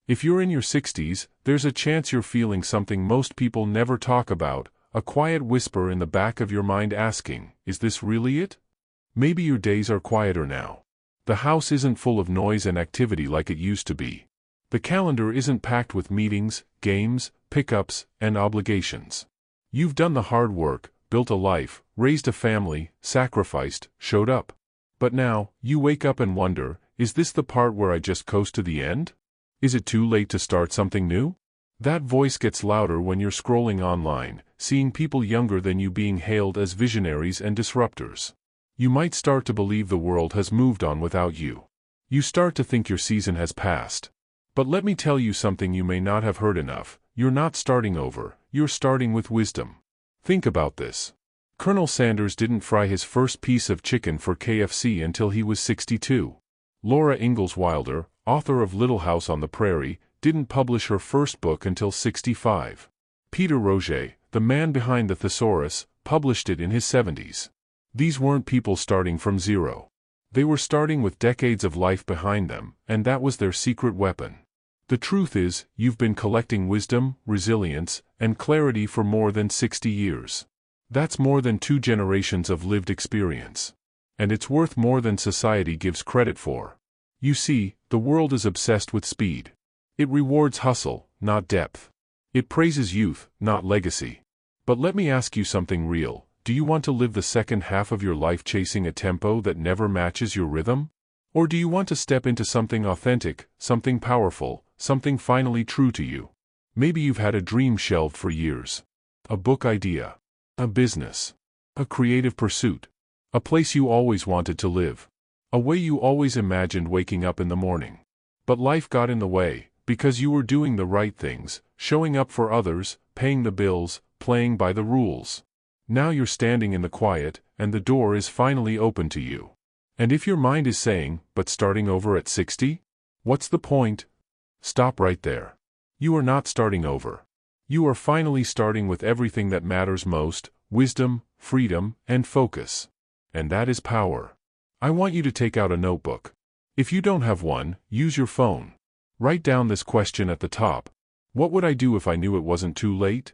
If you're in your 60s, there's a chance you're feeling something most people never talk about, a quiet whisper in the back of your mind asking, is this really it? Maybe your days are quieter now. The house isn't full of noise and activity like it used to be. The calendar isn't packed with meetings, games, pickups, and obligations. You've done the hard work, built a life, raised a family, sacrificed, showed up. But now, you wake up and wonder, is this the part where I just coast to the end? Is it too late to start something new? That voice gets louder when you're scrolling online, seeing people younger than you being hailed as visionaries and disruptors. You might start to believe the world has moved on without you. You start to think your season has passed. But let me tell you something you may not have heard enough. You're not starting over, you're starting with wisdom. Think about this. Colonel Sanders didn't fry his first piece of chicken for KFC until he was 62. Laura Ingalls Wilder, author of Little House on the Prairie, didn't publish her first book until 65. Peter Roget, the man behind the Thesaurus, published it in his 70s. These weren't people starting from zero. They were starting with decades of life behind them, and that was their secret weapon. The truth is, you've been collecting wisdom, resilience, and clarity for more than 60 years. That's more than 2 generations of lived experience. And it's worth more than society gives credit for. You see, the world is obsessed with speed. It rewards hustle, not depth. It praises youth, not legacy. But let me ask you something real. Do you want to live the second half of your life chasing a tempo that never matches your rhythm? Or do you want to step into something authentic, something powerful, something finally true to you? Maybe you've had a dream shelved for years. A book idea. A business. A creative pursuit. A place you always wanted to live. A way you always imagined waking up in the morning. But life got in the way, because you were doing the right things, showing up for others, paying the bills, playing by the rules. Now you're standing in the quiet, and the door is finally open to you. And if your mind is saying, but starting over at 60? What's the point? Stop right there. You are not starting over. You are finally starting with everything that matters most: wisdom, freedom, and focus. And that is power. I want you to take out a notebook. If you don't have one, use your phone. Write down this question at the top. What would I do if I knew it wasn't too late?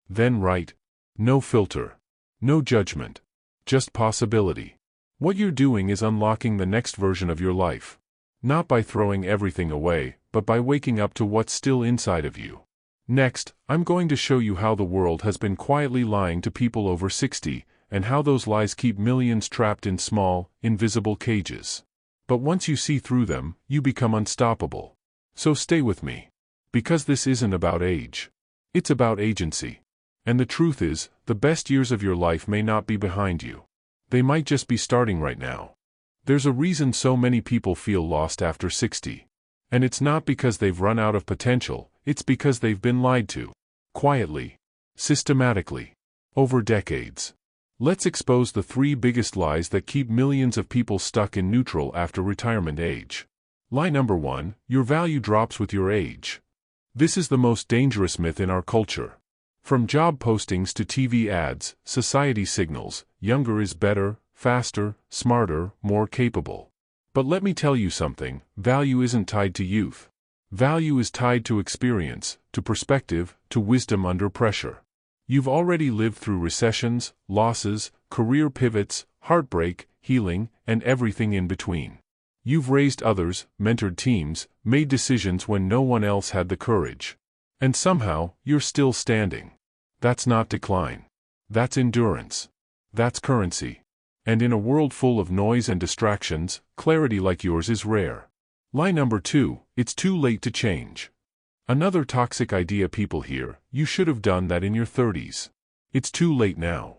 Then write. No filter. No judgment. Just possibility. What you're doing is unlocking the next version of your life. Not by throwing everything away, but by waking up to what's still inside of you. Next, I'm going to show you how the world has been quietly lying to people over 60, and how those lies keep millions trapped in small, invisible cages. But once you see through them, you become unstoppable. So stay with me. Because this isn't about age. It's about agency. And the truth is, the best years of your life may not be behind you. They might just be starting right now. There's a reason so many people feel lost after 60. And it's not because they've run out of potential, it's because they've been lied to. Quietly. Systematically. Over decades. Let's expose the 3 biggest lies that keep millions of people stuck in neutral after retirement age. Lie number 1, your value drops with your age. This is the most dangerous myth in our culture. From job postings to TV ads, society signals, younger is better, faster, smarter, more capable. But let me tell you something, value isn't tied to youth. Value is tied to experience, to perspective, to wisdom under pressure. You've already lived through recessions, losses, career pivots, heartbreak, healing, and everything in between. You've raised others, mentored teams, made decisions when no one else had the courage. And somehow, you're still standing. That's not decline. That's endurance. That's currency. And in a world full of noise and distractions, clarity like yours is rare. Lie number 2, it's too late to change. Another toxic idea people hear, you should have done that in your 30s. It's too late now.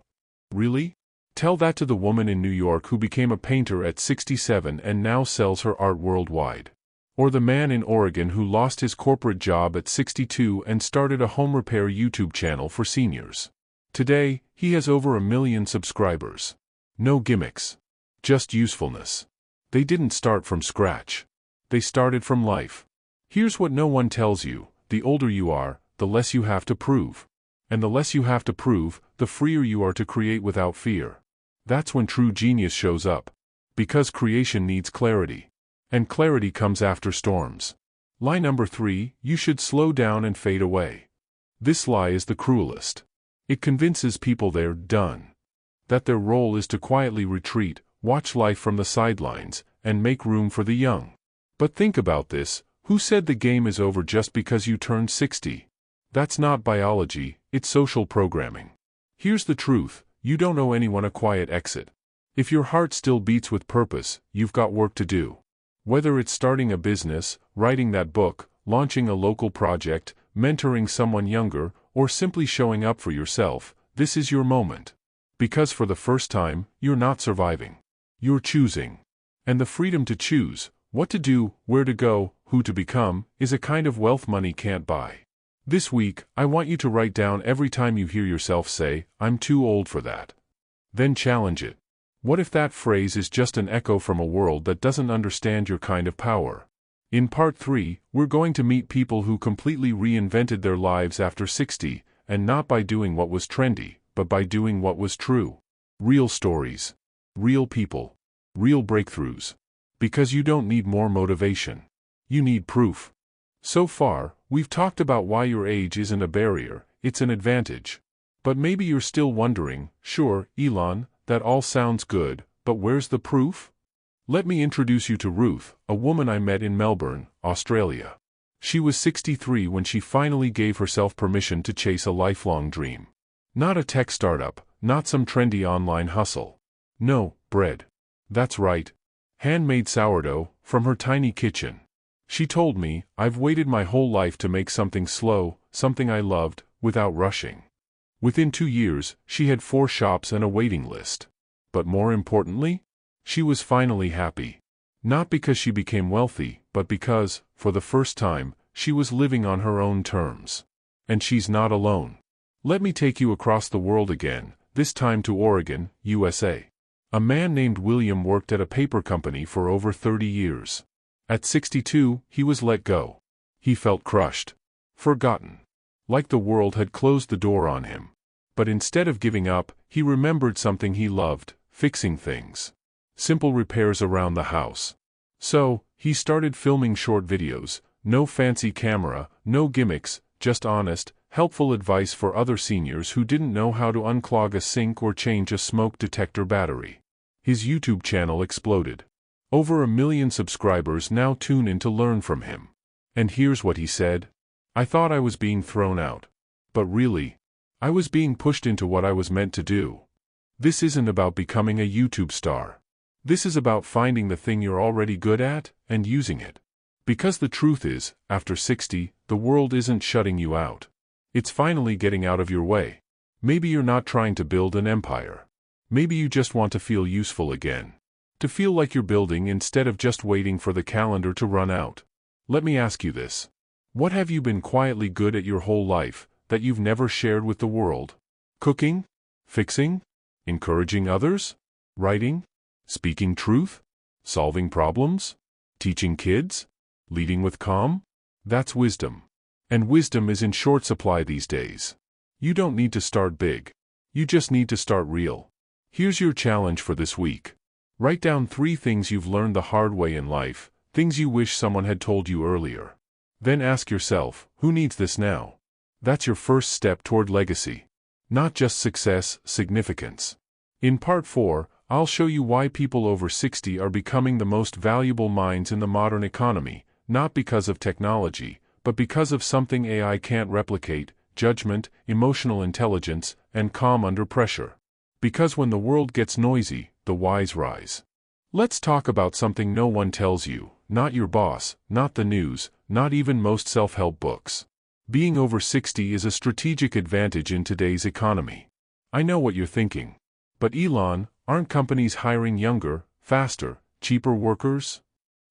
Really? Tell that to the woman in New York who became a painter at 67 and now sells her art worldwide. Or the man in Oregon who lost his corporate job at 62 and started a home repair YouTube channel for seniors. Today, he has over 1 million subscribers. No gimmicks. Just usefulness. They didn't start from scratch. They started from life. Here's what no one tells you: the older you are, the less you have to prove. And the less you have to prove, the freer you are to create without fear. That's when true genius shows up. Because creation needs clarity. And clarity comes after storms. Lie number 3, you should slow down and fade away. This lie is the cruelest. It convinces people they're done. That their role is to quietly retreat, watch life from the sidelines, and make room for the young. But think about this, who said the game is over just because you turned 60? That's not biology, it's social programming. Here's the truth, you don't owe anyone a quiet exit. If your heart still beats with purpose, you've got work to do. Whether it's starting a business, writing that book, launching a local project, mentoring someone younger, or simply showing up for yourself, this is your moment. Because for the first time, you're not surviving. You're choosing. And the freedom to choose, what to do, where to go, who to become, is a kind of wealth money can't buy. This week, I want you to write down every time you hear yourself say, "I'm too old for that." Then challenge it. What if that phrase is just an echo from a world that doesn't understand your kind of power? In part 3, we're going to meet people who completely reinvented their lives after 60, and not by doing what was trendy, but by doing what was true. Real stories. Real people. Real breakthroughs. Because you don't need more motivation. You need proof. So far, we've talked about why your age isn't a barrier, it's an advantage. But maybe you're still wondering, sure, Elon, that all sounds good, but where's the proof? Let me introduce you to Ruth, a woman I met in Melbourne, Australia. She was 63 when she finally gave herself permission to chase a lifelong dream. Not a tech startup, not some trendy online hustle. No, bread. That's right. Handmade sourdough, from her tiny kitchen. She told me, "I've waited my whole life to make something slow, something I loved, without rushing." Within 2 years, she had 4 shops and a waiting list. But more importantly, she was finally happy. Not because she became wealthy, but because, for the first time, she was living on her own terms. And she's not alone. Let me take you across the world again, this time to Oregon, USA. A man named William worked at a paper company for over 30 years. At 62, he was let go. He felt crushed. Forgotten. Like the world had closed the door on him. But instead of giving up, he remembered something he loved, fixing things. Simple repairs around the house. So, he started filming short videos, no fancy camera, no gimmicks, just honest, helpful advice for other seniors who didn't know how to unclog a sink or change a smoke detector battery. His YouTube channel exploded. Over 1 million subscribers now tune in to learn from him. And here's what he said. "I thought I was being thrown out. But really, I was being pushed into what I was meant to do. This isn't about becoming a YouTube star. This is about finding the thing you're already good at, and using it. Because the truth is, after 60, the world isn't shutting you out. It's finally getting out of your way. Maybe you're not trying to build an empire. Maybe you just want to feel useful again. To feel like you're building instead of just waiting for the calendar to run out. Let me ask you this. What have you been quietly good at your whole life, that you've never shared with the world? Cooking? Fixing? Encouraging others? Writing? Speaking truth? Solving problems? Teaching kids? Leading with calm? That's wisdom. And wisdom is in short supply these days. You don't need to start big. You just need to start real. Here's your challenge for this week. Write down 3 things you've learned the hard way in life, things you wish someone had told you earlier. Then ask yourself, who needs this now? That's your first step toward legacy. Not just success, significance. In part 4, I'll show you why people over 60 are becoming the most valuable minds in the modern economy, not because of technology, but because of something AI can't replicate: judgment, emotional intelligence, and calm under pressure. Because when the world gets noisy, the wise rise. Let's talk about something no one tells you, not your boss, not the news, not even most self-help books. Being over 60 is a strategic advantage in today's economy. I know what you're thinking. But Elon, aren't companies hiring younger, faster, cheaper workers?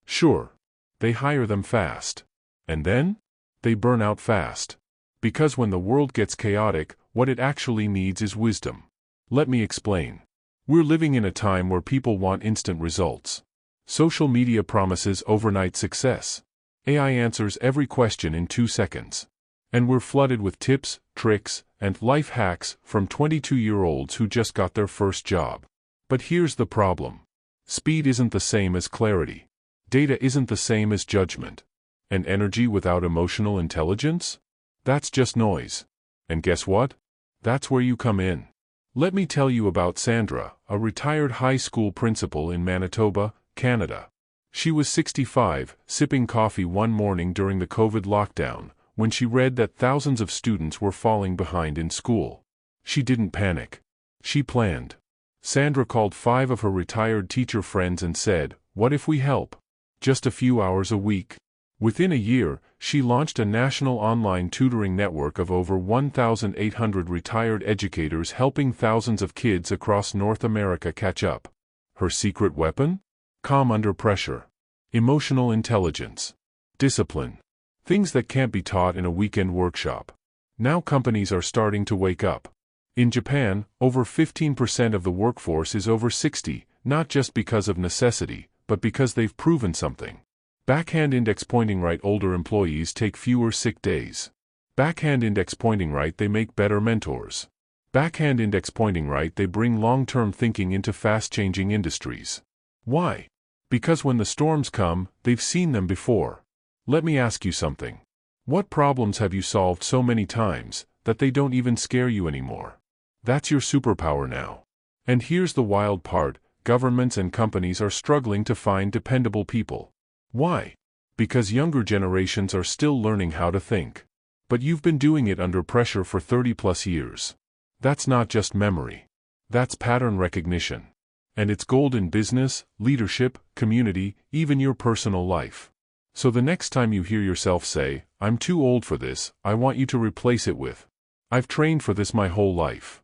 Sure. They hire them fast. And then? They burn out fast. Because when the world gets chaotic, what it actually needs is wisdom. Let me explain. We're living in a time where people want instant results. Social media promises overnight success. AI answers every question in 2 seconds. And we're flooded with tips, tricks, and life hacks from 22-year-olds who just got their first job. But here's the problem. Speed isn't the same as clarity. Data isn't the same as judgment. And energy without emotional intelligence? That's just noise. And guess what? That's where you come in. Let me tell you about Sandra, a retired high school principal in Manitoba, Canada. She was 65, sipping coffee one morning during the COVID lockdown, when she read that thousands of students were falling behind in school. She didn't panic. She planned. Sandra called 5 of her retired teacher friends and said, "What if we help? Just a few hours a week?" Within a year, she launched a national online tutoring network of over 1,800 retired educators helping thousands of kids across North America catch up. Her secret weapon? Calm under pressure. Emotional intelligence. Discipline. Things that can't be taught in a weekend workshop. Now companies are starting to wake up. In Japan, over 15% of the workforce is over 60, not just because of necessity, but because they've proven something. Backhand index pointing right, older employees take fewer sick days. Backhand index pointing right, they make better mentors. Backhand index pointing right, they bring long-term thinking into fast-changing industries. Why? Because when the storms come, they've seen them before. Let me ask you something. What problems have you solved so many times that they don't even scare you anymore? That's your superpower now. And here's the wild part, governments and companies are struggling to find dependable people. Why? Because younger generations are still learning how to think. But you've been doing it under pressure for 30+ years. That's not just memory. That's pattern recognition. And it's gold in business, leadership, community, even your personal life. So the next time you hear yourself say, "I'm too old for this," I want you to replace it with, "I've trained for this my whole life."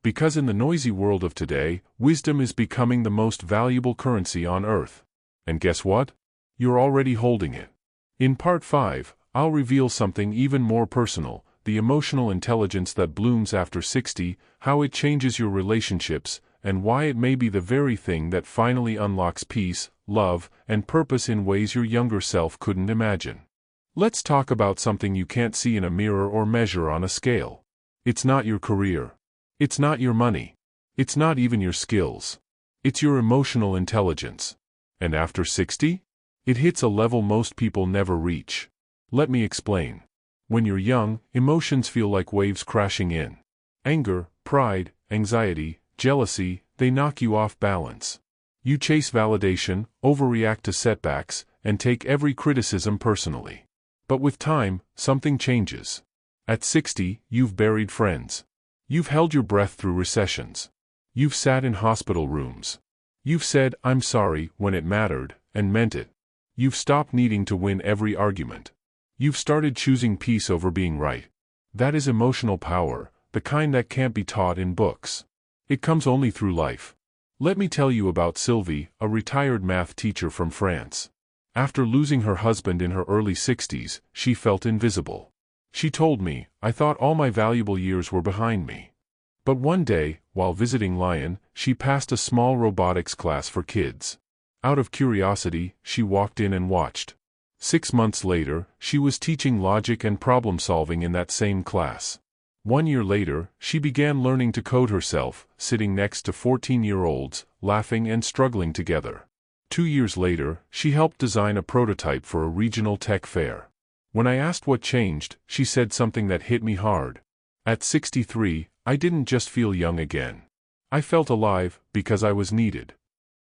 Because in the noisy world of today, wisdom is becoming the most valuable currency on earth. And guess what? You're already holding it. In Part 5, I'll reveal something even more personal, the emotional intelligence that blooms after 60, how it changes your relationships, and why it may be the very thing that finally unlocks peace, love, and purpose in ways your younger self couldn't imagine. Let's talk about something you can't see in a mirror or measure on a scale. It's not your career. It's not your money. It's not even your skills. It's your emotional intelligence. And after 60? It hits a level most people never reach. Let me explain. When you're young, emotions feel like waves crashing in. Anger, pride, anxiety, jealousy, they knock you off balance. You chase validation, overreact to setbacks, and take every criticism personally. But with time, something changes. At 60, you've buried friends. You've held your breath through recessions. You've sat in hospital rooms. You've said, "I'm sorry," when it mattered, and meant it. You've stopped needing to win every argument. You've started choosing peace over being right. That is emotional power, the kind that can't be taught in books. It comes only through life. Let me tell you about Sylvie, a retired math teacher from France. After losing her husband in her early 60s, she felt invisible. She told me, "I thought all my valuable years were behind me." But one day, while visiting Lyon, she passed a small robotics class for kids. Out of curiosity, she walked in and watched. 6 months later, she was teaching logic and problem-solving in that same class. 1 year later, she began learning to code herself, sitting next to 14-year-olds, laughing and struggling together. 2 years later, she helped design a prototype for a regional tech fair. When I asked what changed, she said something that hit me hard. At 63, I didn't just feel young again. I felt alive, because I was needed.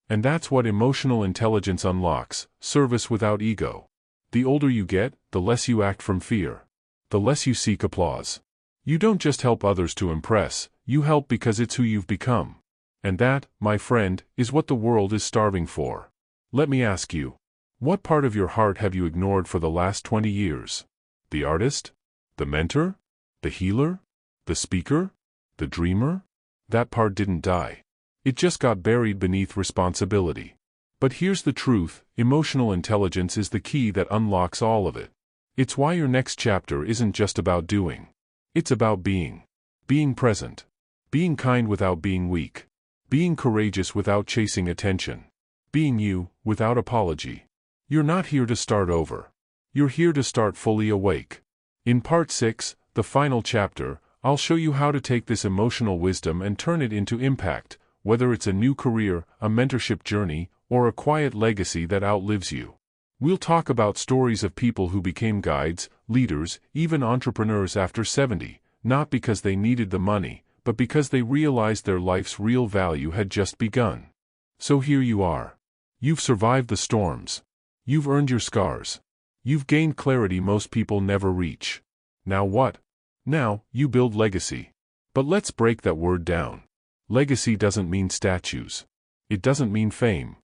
And that's what emotional intelligence unlocks, service without ego. The older you get, the less you act from fear. The less you seek applause. You don't just help others to impress, you help because it's who you've become. And that, my friend, is what the world is starving for. Let me ask you, what part of your heart have you ignored for the last 20 years? The artist? The mentor? The healer? The speaker? The dreamer? That part didn't die. It just got buried beneath responsibility. But here's the truth, emotional intelligence is the key that unlocks all of it. It's why your next chapter isn't just about doing. It's about being. Being present. Being kind without being weak. Being courageous without chasing attention. Being you, without apology. You're not here to start over. You're here to start fully awake. In Part 6, the final chapter, I'll show you how to take this emotional wisdom and turn it into impact, whether it's a new career, a mentorship journey, or a quiet legacy that outlives you. We'll talk about stories of people who became guides, leaders, even entrepreneurs after 70, not because they needed the money, but because they realized their life's real value had just begun. So here you are. You've survived the storms. You've earned your scars. You've gained clarity most people never reach. Now what? Now, you build legacy. But let's break that word down. Legacy doesn't mean statues. It doesn't mean fame.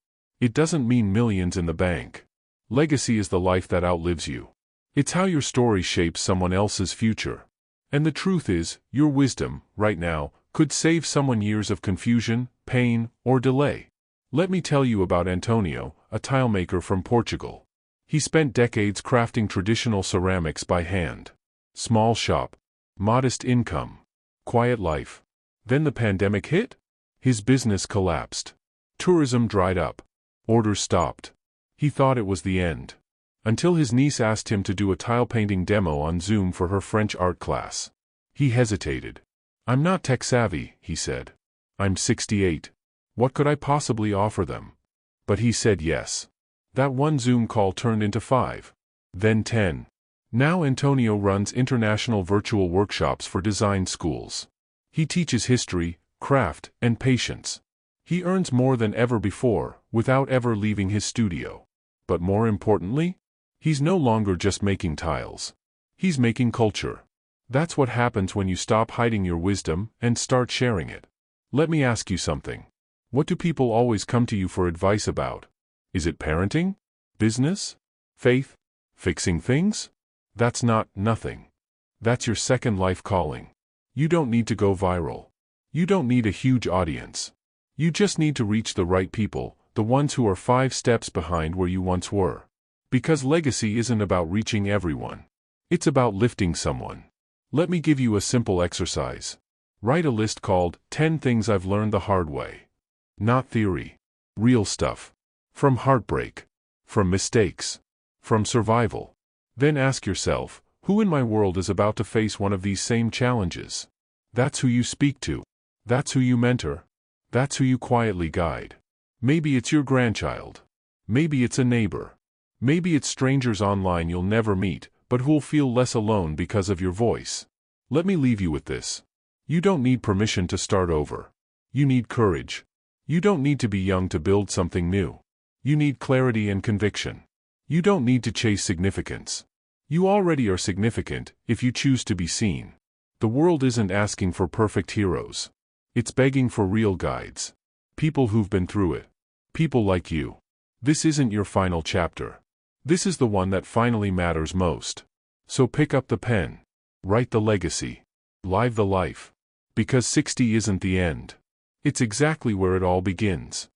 It doesn't mean millions in the bank. Legacy is the life that outlives you. It's how your story shapes someone else's future. And the truth is, your wisdom, right now, could save someone years of confusion, pain, or delay. Let me tell you about Antonio, a tilemaker from Portugal. He spent decades crafting traditional ceramics by hand. Small shop. Modest income. Quiet life. Then the pandemic hit? His business collapsed. Tourism dried up. Orders stopped. He thought it was the end. Until his niece asked him to do a tile painting demo on Zoom for her French art class. He hesitated. "I'm not tech-savvy," he said. "I'm 68. What could I possibly offer them?" But he said yes. That one Zoom call turned into 5. Then 10. Now Antonio runs international virtual workshops for design schools. He teaches history, craft, and patience. He earns more than ever before, without ever leaving his studio. But more importantly, he's no longer just making tiles. He's making culture. That's what happens when you stop hiding your wisdom and start sharing it. Let me ask you something. What do people always come to you for advice about? Is it parenting? Business? Faith? Fixing things? That's not nothing. That's your second life calling. You don't need to go viral. You don't need a huge audience. You just need to reach the right people, the ones who are 5 steps behind where you once were. Because legacy isn't about reaching everyone. It's about lifting someone. Let me give you a simple exercise. Write a list called 10 Things I've Learned the Hard Way. Not theory. Real stuff. From heartbreak. From mistakes. From survival. Then ask yourself, who in my world is about to face one of these same challenges? That's who you speak to. That's who you mentor. That's who you quietly guide. Maybe it's your grandchild. Maybe it's a neighbor. Maybe it's strangers online you'll never meet, but who'll feel less alone because of your voice. Let me leave you with this. You don't need permission to start over. You need courage. You don't need to be young to build something new. You need clarity and conviction. You don't need to chase significance. You already are significant if you choose to be seen. The world isn't asking for perfect heroes. It's begging for real guides. People who've been through it. People like you. This isn't your final chapter. This is the one that finally matters most. So pick up the pen. Write the legacy. Live the life. Because 60 isn't the end. It's exactly where it all begins.